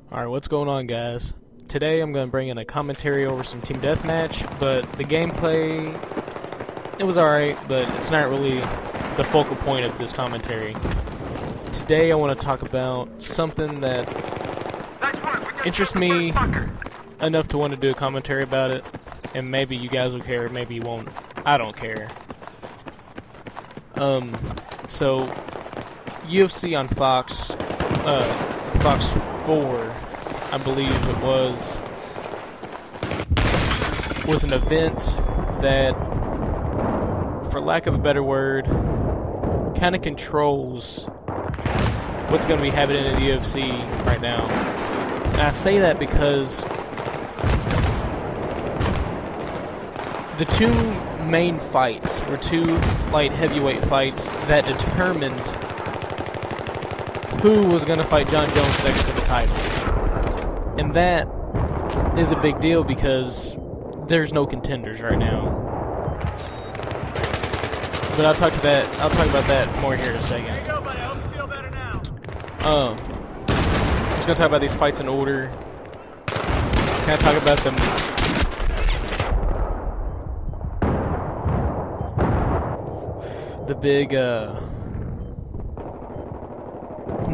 Alright, what's going on, guys? Today I'm going to bring in a commentary over some team deathmatch, but the gameplay, it was alright, but it's not really the focal point of this commentary. Today I want to talk about something that interests me enough to want to do a commentary about it, and maybe you guys will care, maybe you won't. I don't care. So UFC on Fox 4, I believe it was an event that, for lack of a better word, kind of controls what's going to be happening in the UFC right now. And I say that because the two main fights were two light heavyweight fights that determined who was going to fight John Jones next for the title. And that is a big deal because there's no contenders right now. But I'll talk about that more here in a second. There you go, buddy. I hope you feel better now. I'm just gonna talk about these fights in order. Can I talk about them? The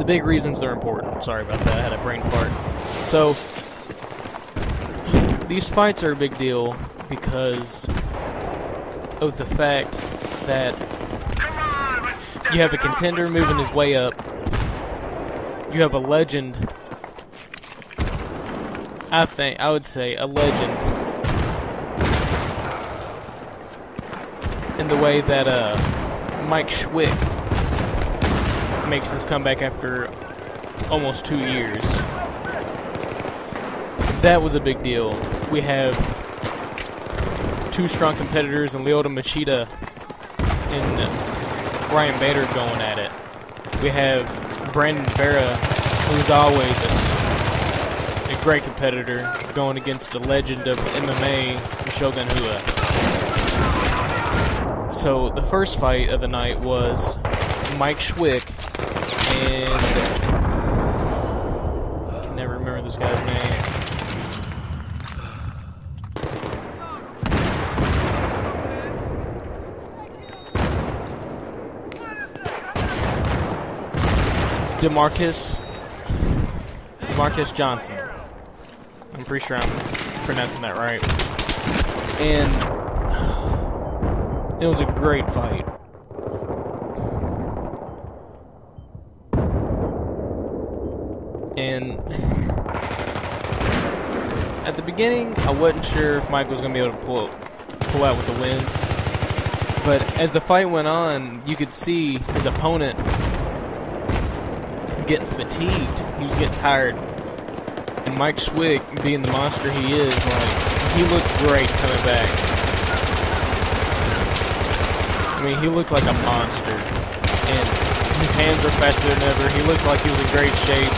big reasons they're important. Sorry about that, I had a brain fart. So, these fights are a big deal because of the fact that you have a contender moving his way up. You have a legend. I would say a legend in the way that Mike Schwick makes his comeback after almost 2 years. That was a big deal. We have two strong competitors in Lyoto Machida and Ryan Bader going at it. We have Brandon Vera, who's always a great competitor, going against the legend of MMA, Shogun Rua. So the first fight of the night was Mike Schwick and I can never remember this guy's name. Demarcus Johnson. I'm pretty sure I'm pronouncing that right. And it was a great fight. And at the beginning, I wasn't sure if Mike was going to be able to pull out with the win. But as the fight went on, you could see his opponent getting fatigued. He was getting tired. And Mike Schwick, being the monster he is, he looked great coming back. I mean, he looked like a monster. And his hands were faster than ever. He looked like he was in great shape.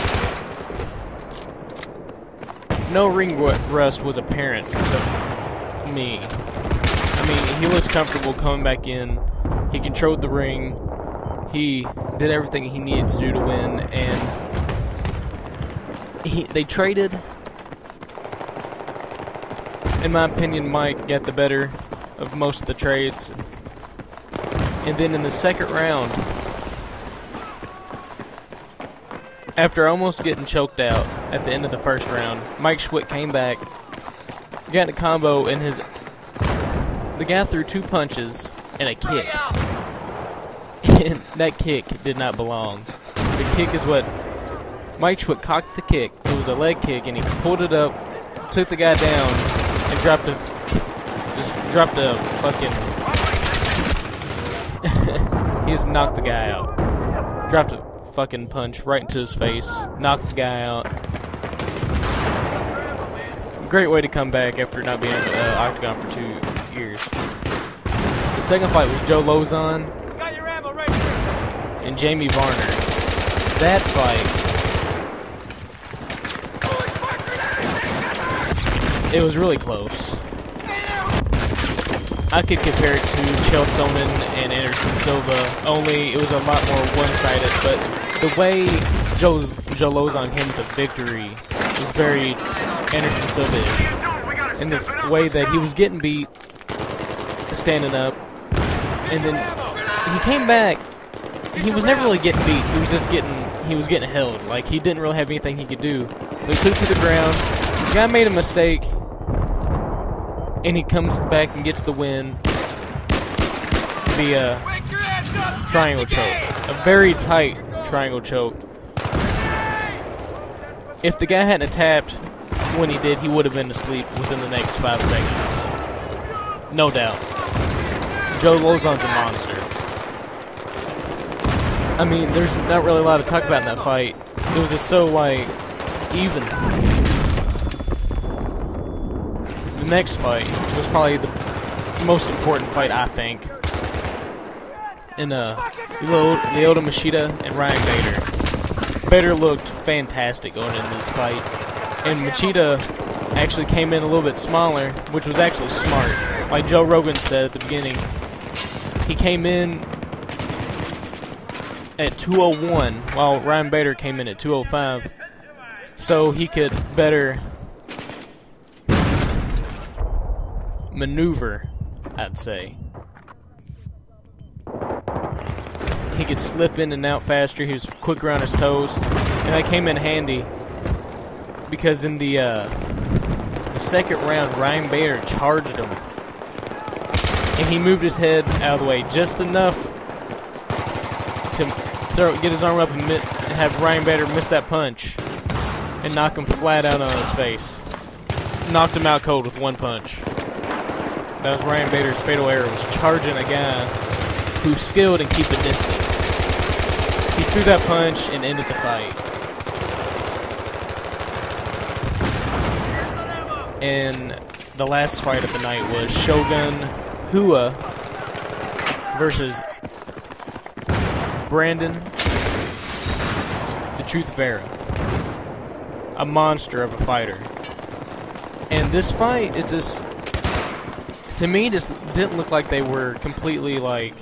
No ring rust was apparent to me. I mean, he looked comfortable coming back in. He controlled the ring. He did everything he needed to do to win, and they traded. In my opinion, Mike got the better of most of the trades. And then in the second round, after almost getting choked out at the end of the first round, Mike Schwick came back, got in a combo, and the guy threw 2 punches and a kick. And that kick did not belong. The kick is what Mike Schwick cocked the kick. It was a leg kick, and he pulled it up, took the guy down, and dropped a fucking. He just knocked the guy out. Dropped a fucking punch right into his face. Knocked the guy out. Great way to come back after not being in the octagon for 2 years. The second fight was Joe Lozon and Jamie Varner. That fight, it was really close. I could compare it to Chael Sonnen and Anderson Silva, only it was a lot more one-sided, but the way Joe Lozon hit the victory was very Anderson Silva-ish. In the way that he was getting beat, standing up, and then he came back. He was never really getting beat. He was just getting held. Like, he didn't really have anything he could do. But he took it to the ground. The guy made a mistake, and he comes back and gets the win via triangle choke. A very tight triangle choke. If the guy hadn't tapped when he did, he would have been asleep within the next 5 seconds. No doubt. Joe Lauzon's a monster. I mean, there's not really a lot to talk about in that fight. It was just so, like, even. The next fight was probably the most important fight, I think. In Lyoto Machida and Ryan Bader. Bader looked fantastic going into this fight. And Machida actually came in a little bit smaller, which was actually smart. Like Joe Rogan said at the beginning, he came in at 201, while Ryan Bader came in at 205, so he could better maneuver, I'd say. He could slip in and out faster. He was quicker on his toes, and that came in handy because in the second round, Ryan Bader charged him, and he moved his head out of the way just enough to get his arm up and have Ryan Bader miss that punch and knock him flat out on his face. Knocked him out cold with one punch. That was Ryan Bader's fatal error, was charging a guy who's skilled and keep the distance. He threw that punch and ended the fight. And the last fight of the night was Shogun Hua versus Brandon the Truth Vera. A monster of a fighter. And this fight, it just, to me, just didn't look like they were completely, like,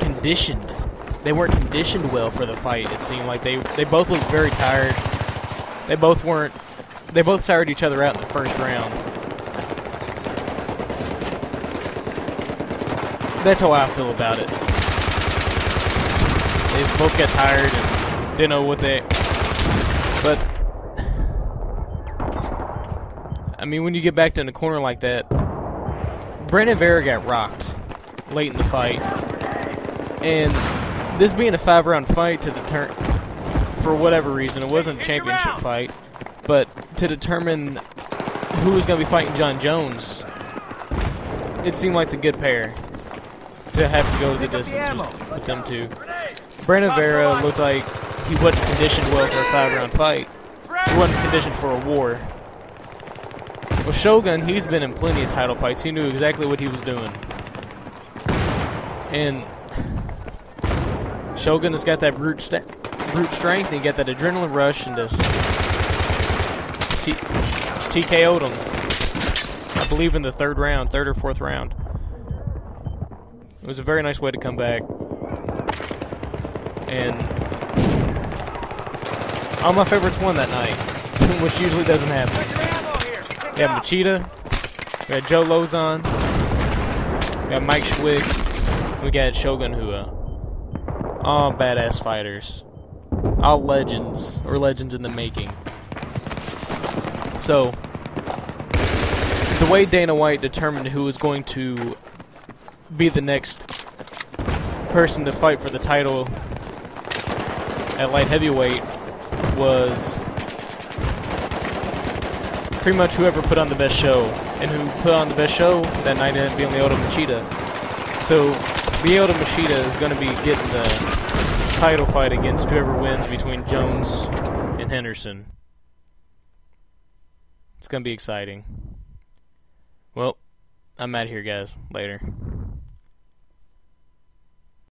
conditioned. They weren't conditioned well for the fight, it seemed like. They both looked very tired. They both tired each other out in the first round. That's how I feel about it. They both got tired and didn't know what they... But, I mean, when you get backed in a corner like that, Brandon Vera got rocked late in the fight. And this being a 5-round fight to determine, for whatever reason, it wasn't a championship fight, but to determine who was going to be fighting John Jones, it seemed like the good pair to have to go to the distance with them two. Brandon Vera looked like he wasn't conditioned well for a 5-round fight. He wasn't conditioned for a war. Well, Shogun, he's been in plenty of title fights. He knew exactly what he was doing. And Shogun has got that brute strength, and he got that adrenaline rush, and just TKO'd him. I believe in the third or fourth round. It was a very nice way to come back. And all my favorites won that night, which usually doesn't happen. We got Machida, we got Joe Lauzon, we got Mike Schwig, we got Shogun Hua. All badass fighters. All legends, or legends in the making. So, the way Dana White determined who was going to be the next person to fight for the title at light heavyweight was pretty much whoever put on the best show. And who put on the best show that night ended up being Lyoto Machida. So, Lyoto Machida is going to be getting the title fight against whoever wins between Jones and Henderson. It's going to be exciting. Well, I'm out of here, guys. Later.